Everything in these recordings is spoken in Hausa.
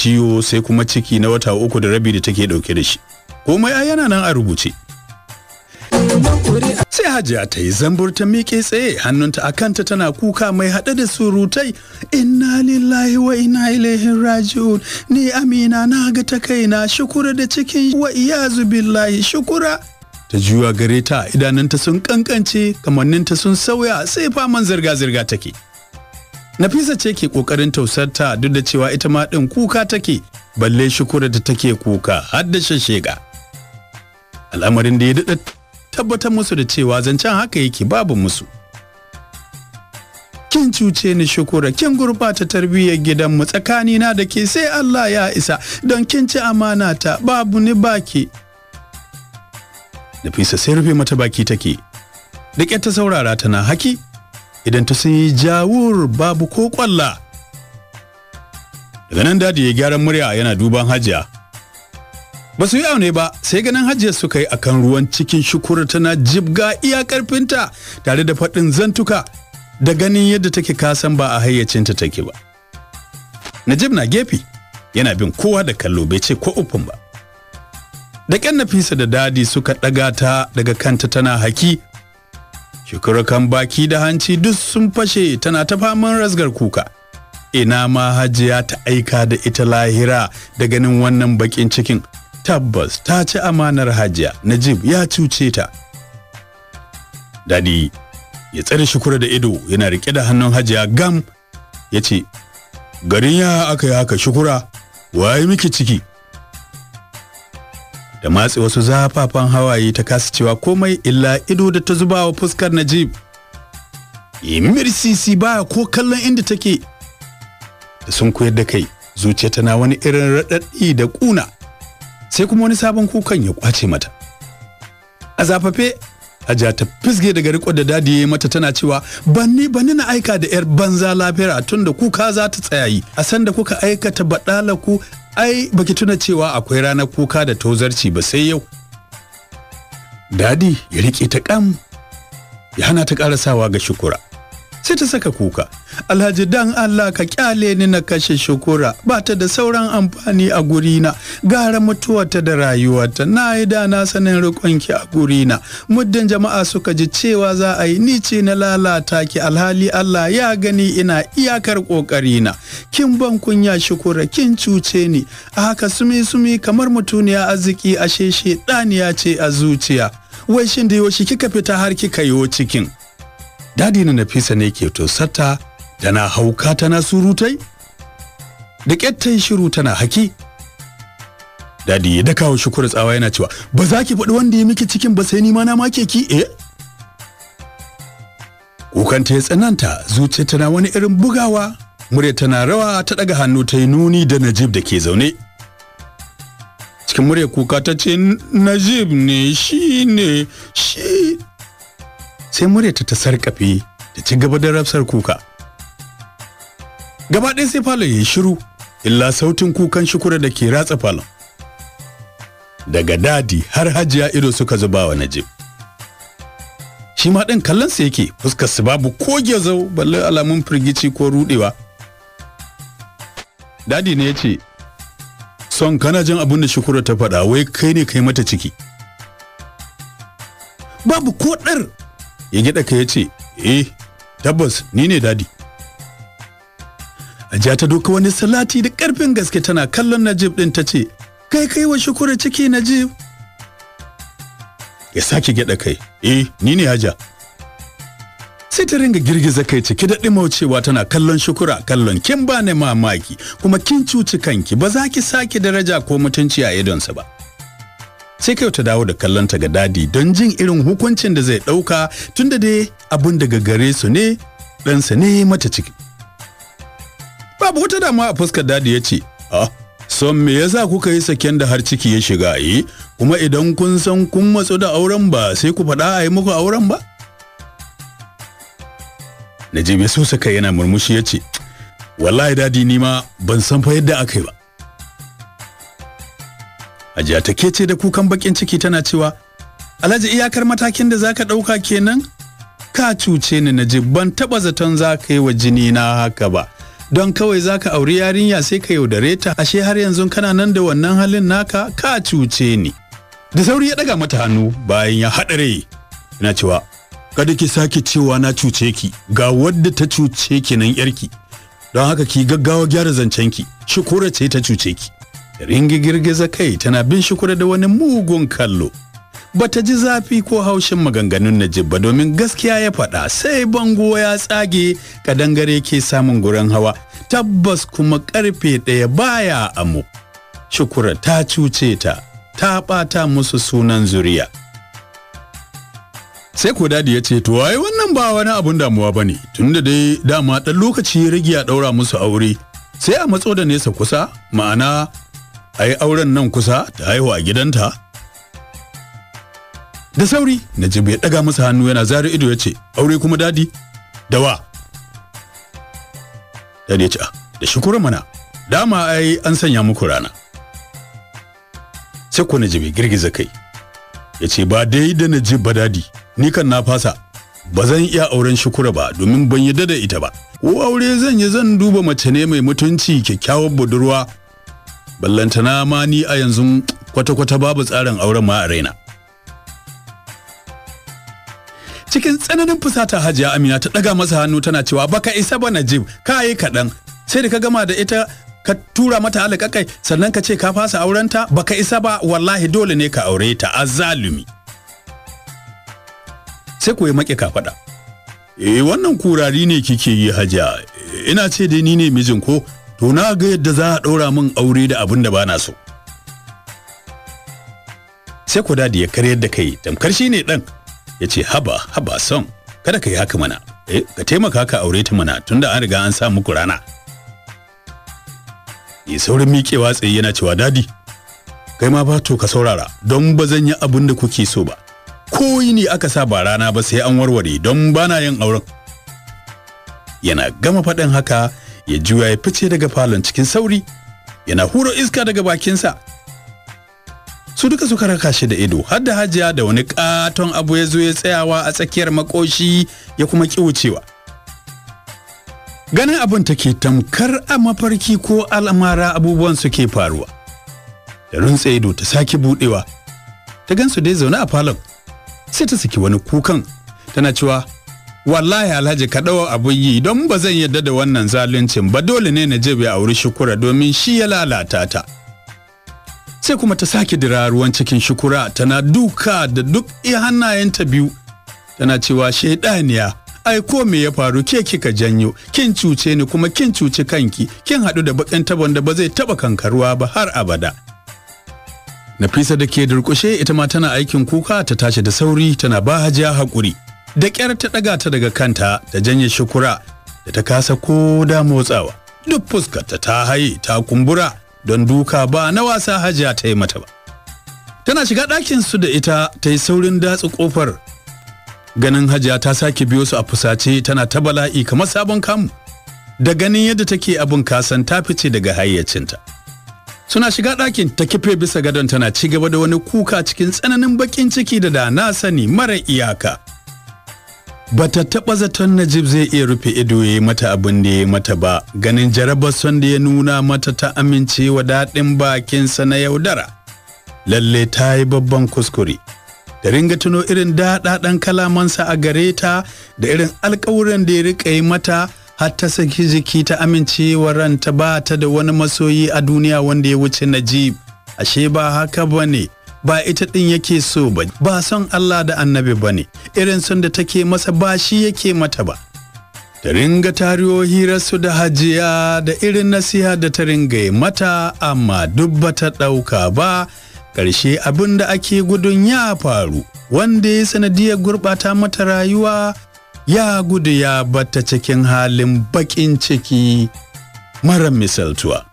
ciwo sai kuma ciki na wata 3 da rabi da take dauke da shi. Komai ai yana nan a rubuce. Sai Hajiya ta yi zambur ta miƙe tsaye, hannunta a kanta tana kuka mai haɗe da surutai. Inna lillahi wa inna ilaihi raji'un. Ni Amina na ga ta kaina, Shukura da cikin wa iyazu billahi. Shukura ta juya gare ta, idanunta sun kankance, kamanninta sun sauya, sai faman zirga-zirga take. Nafisa ce ke kokarin tausarta duk da cewa ita ma din kuka take, balle Shukura da take kuka har da shashega. Al'amarin da ya daɗa tabbatar musu da cewa zancen haka yake babu musu. Kin cuce ni Shukura, kin gurbata tarbiyyar gidanmu, tsakanina da ke sai Allah ya isa, don kin ci amana ta, babu ni baki. Nafisa sai rufe mata baki take. Da ƙyar ta saurara tana haki, idan ta sun yi jawur babu ko kwalla. Daga nan dadi ya gyaran murya yana duban Hajiya. Ba su yi aune ba, sai ganin Hajiya suka yi akan ruwan cikin Shukura tana jibga iya karfinta tare da faɗin zantuka, da ganin yadda take kasan ba a hayyacinta take ba. Najib na gefe yana bin kowa da kallo, bai ce ko ufun ba. Da ƙyan Nafisa da dadi suka ɗaga ta daga kanta tana haki. Shukura kan baki da hanci duk sun fashe, tana ta faman rasgar kuka. Ina ma Hajiya ta aika da ita lahira da ganin wannan bakin cikin. Tabbas ta ci amanar Hajiya, Najib ya cuce ta. Dadi ya tsare Shukura da ido, yana rike da hannun Hajiya gam, ya ce, garin ya aka yi haka Shukura, waye miki ciki? Da matse wasu zafafan hawaye ta kasa cewa komai illa ido da ta zuba wa fuskar Najib. Mirsisi baya ko kallon inda take. Da sun koyar da kai, zuciya tana wani irin raɗaɗi da ƙuna. Sai kuma wani sabon kukan ya kwace mata. A zafafe, Hajiya ta fisge daga riko da dadi ya yi mata tana cewa, banni na aika da yar banza lafiyar tun da kuka za ta tsaya yi. A san da kuka aikata baɗala ku, ai baki tuna cewa akwai ranar kuka da tozarci ba sai yau. Dadi ya rike ta kam, ya hana ta karasawa ga Shukura. Sai ta saka kuka. Alhaji dan Allah ka kyale ni na kashe Shukura, ba ta da sauran amfani a gurina, gara mutuwarta da rayuwarta, na yi da na sanin rikonki a gurina. Muddin jama'a suka ji cewa za a yi ni ce na lalata ki, alhali Allah ya gani ina iyakar kokarina. Kin ban kunya Shukura, kin cuce ni, a haka sumi kamar mutuniya arziki ashe shedaniya ce a zuciya. Wai shin da yoshi kika fita har kika yo cikin? Dadi na Nafisa ne ke tosarta, tana hauka tana surutai. Da ƙyattai shiru tana haki. Dadi ya daka wa Shukura tsawa yana cewa, ba za ki faɗi wanda ya miki cikin ba sai ni ma na make ki Kukanta ya tsananta, zuciya tana wani irin bugawa, murya tana rawa, ta ɗaga hannu ta yi nuni da Najib da ke zaune. Cikin murya kuka ta ce, Najib ne, shi. Sai muryarta ta sarkafe ta ci gaba da rafsar kuka. Gaba ɗaya sai falon ya yi shiru, illa sautin kukan Shukura da ke ratsa falon. Daga dadi har Hajiya ido suka zuba wa Najib. Shi ma ɗin kallonsa yake, fuskarsa babu ko gezau balle alamun firgici ko ruɗewa. Dadi ne ya ce, son kana jin abin da Shukura ta faɗa, wai kai ne kai mata ciki. Babu ko ɗar. Ya gyaɗa ka ya ce, tabbas ni ne dadi. Hajiya ta doka wani salati da ƙarfin gaske tana kallon Najib ɗin ta ce, kai wa Shukura ciki Najib? Ya sake gyaɗa kai, ni ne Hajiya. Sai ta ringa girgiza kai ciki da ɗimaucewa tana kallon Shukura, kallon kin ba ni mamaki, kuma kin cuci kanki, ba za ki sake daraja ko mutunci a idonsa ba. Sai kai ta dawo da kallonta ga dadi don jin irin hukuncin da zai ɗauka, tunda dai abin daga gare su ne, ɗansa ne mata ciki. Babu wata damuwa a fuskar dadi ya ce, son me yasa kuka yi saken da har ciki ya shiga kuma idan kun san kun matsu da auren ba sai ku faɗa a yi muku auren ba? Najib ya so saka yana murmushi ya ce, wallahi dadi ni ma ban san fa yadda aka yi ba. Hajiya ta kece da kukan bakin ciki tana cewa, Alhaji iyakar matakin da zaka ɗauka kenan? Ka cuce ni Najib, ban taɓa zaton za ka yi wa jini na haka ba. don kawai zaka auri yarinya sai ka yaudare ta, ashe har yanzu kana nan da wannan halin naka, ka cuce ni. Da sauri ya daga mata hannu bayan ya haɗare yana cewa kada ki sake cewa na cuce ki, ga wadda ta cuce ki nan yarki, don haka ki gaggawa gyara zancen ki, Shukura ce ta cuce ki. Ringi girgiza kai tana bin Shukura da wani mugun kallo. Bata ji zafi ko haushin maganganun Najib ba, domin gaskiya ya faɗa, sai bango ya tsage kadangare ke samun gurin hawa, tabbas kuma karfe ɗaya baya amo. Shukura ta cuce ta ɓata musu sunan zuriya. Sai ko dadi ya ce to ai wannan ba wani abun damuwa bane, tunda dai dama dan lokaci ya rage a daura musu aure, sai a matso da nesa kusa, ma'ana ai auren nan kusa ta haihu a gidanta. Da sauri Najib ya daga masa hannu yana zare ido ya ce aure kuma dadi? Dawa? Dadi ya ce da Shukura mana, dama ai an sanya muku rana. Sai ko Najib ya girgiza kai ya ce ba dai da Najib ba dadi, ni kan na fasa, ba zan iya auren Shukura ba domin ban yarda da ita ba. Ko aure zan duba mace ne mai mutunci, kyakkyawar budurwa, ballantana ma ni a yanzu kwata-kwata babu tsarin auren ma a raina. Cikin tsananin fusata Hajiya Amina ta daga masa hannu tana cewa baka isa ba Najib, ka yi kaɗan, sai da ka gama da ita ka tura mata alƙaƙai sannan ka ce ka fasa aurenta, baka isa ba, wallahi dole ne ka aure ta, azzalumi. Sai ku yi maƙe ka faɗa. Wannan kurari ne kike yi Hajiya, ina ce dai ni ne mijin ko, to na ga yadda za a ɗora min aure da abin da ba na so. Sai ku dadi ya karyar da kai tamkar shi ne ɗan. Ya ce haba son, kada ka yi haka mana, ka taimaka ka aure ta mana tunda an riga an sa muku rana. Saurin miƙewa tsaye yana cewa dadi kai ma ba to ka saurara, don ba zan yi abin da kuke so ba, ko ne aka sa ba rana ba sai an warware, don bana yin auren. Yana gama faɗin haka ya juya ya fice daga falon cikin sauri, yana huro iska daga bakinsa. Su duka suka raka shi da ido, har da Hajiya da wani katon abu ya zo ya tsayawa a tsakiyar makoshi ya kuma ki wucewa. Ganin abin take tamkar a mafarki ko al'amara abubuwan suke faruwa. Da runtse ido ta sake budewa, ta gansu dai zaune a falon, sai ta saki wani kukan tana cewa wallahi Alhaji ka dawo abun yi, don ba zan yarda da wannan zaluncin ba, dole ne Najib ya auri Shukura domin shi ya lalata ta. Sai kuma ta sake dira ruwan cikin Shukura tana duka da duk iya hannayenta biyu tana cewa shaidaniya, ai ko me ya faru ke kika janyo, kin cuce ni kuma kin cuci kanki, kin haɗu da bakin tabon da ba zai taba kankaruwa ba har abada. Nafisa da ke durƙushe ita ma tana aikin kuka ta tashi da sauri tana ba Hajiya haƙuri, da ƙyar ta ɗaga ta daga kanta da janye Shukura da ta kasa ko da motsawa, duk fuskarta ta haye ta kumbura don duka ba na wasa Hajiya ta yi mata ba. Tana shiga ɗakin su da ita ta yi saurin datsa ƙofar, ganin Hajiya ta sake biyo su a fusace tana ta bala'i kamar sabon kamu, da ganin yadda take abin kasan ta fice daga hayyacinta. Suna shiga ɗakin ta kife bisa gadon tana ci gaba da wani kuka cikin tsananin bakin ciki da na sani mara iyaka. Bata taɓa zaton Najib zai iya rufe ido ya yi mata abin da ya mata ba, ganin jarabar son da ya nuna mata ta amincewa daɗin bakinsa na yaudara. Lalle ta yi babban kuskure, da ringa tuno irin daɗaɗen kalamansa a gare ta da irin alƙawuran da ya riƙa yi mata, har ta saki jiki ta amincewa ranta ba ta da wani masoyi a duniya wanda ya wuce Najib. Ashe ba haka ba ne, ba ita ɗin yake so ba, ba son Allah da annabi ba ne, irin son da take masa ba shi yake mata ba. Ta ringa tariyo hirarsu da Hajiya da irin nasiha da ta ringa mata, amma duk ba ta ɗauka ba. Ƙarshe abin da ake gudun ya faru, wanda ya sanadiyar gurɓata mata rayuwa ya gudu ya bata cikin halin baƙin ciki mara misaltuwa.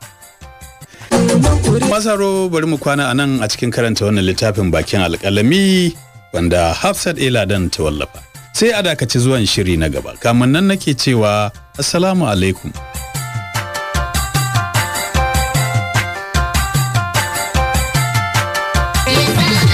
Masaro bari mu kwana a nan a cikin karanta wannan littafin bakin alƙalami wanda Hafsat Eladan ta wallafa. Sai a dakaci zuwan shiri na gaba. Kamun nan nake cewa assalamu alaikum.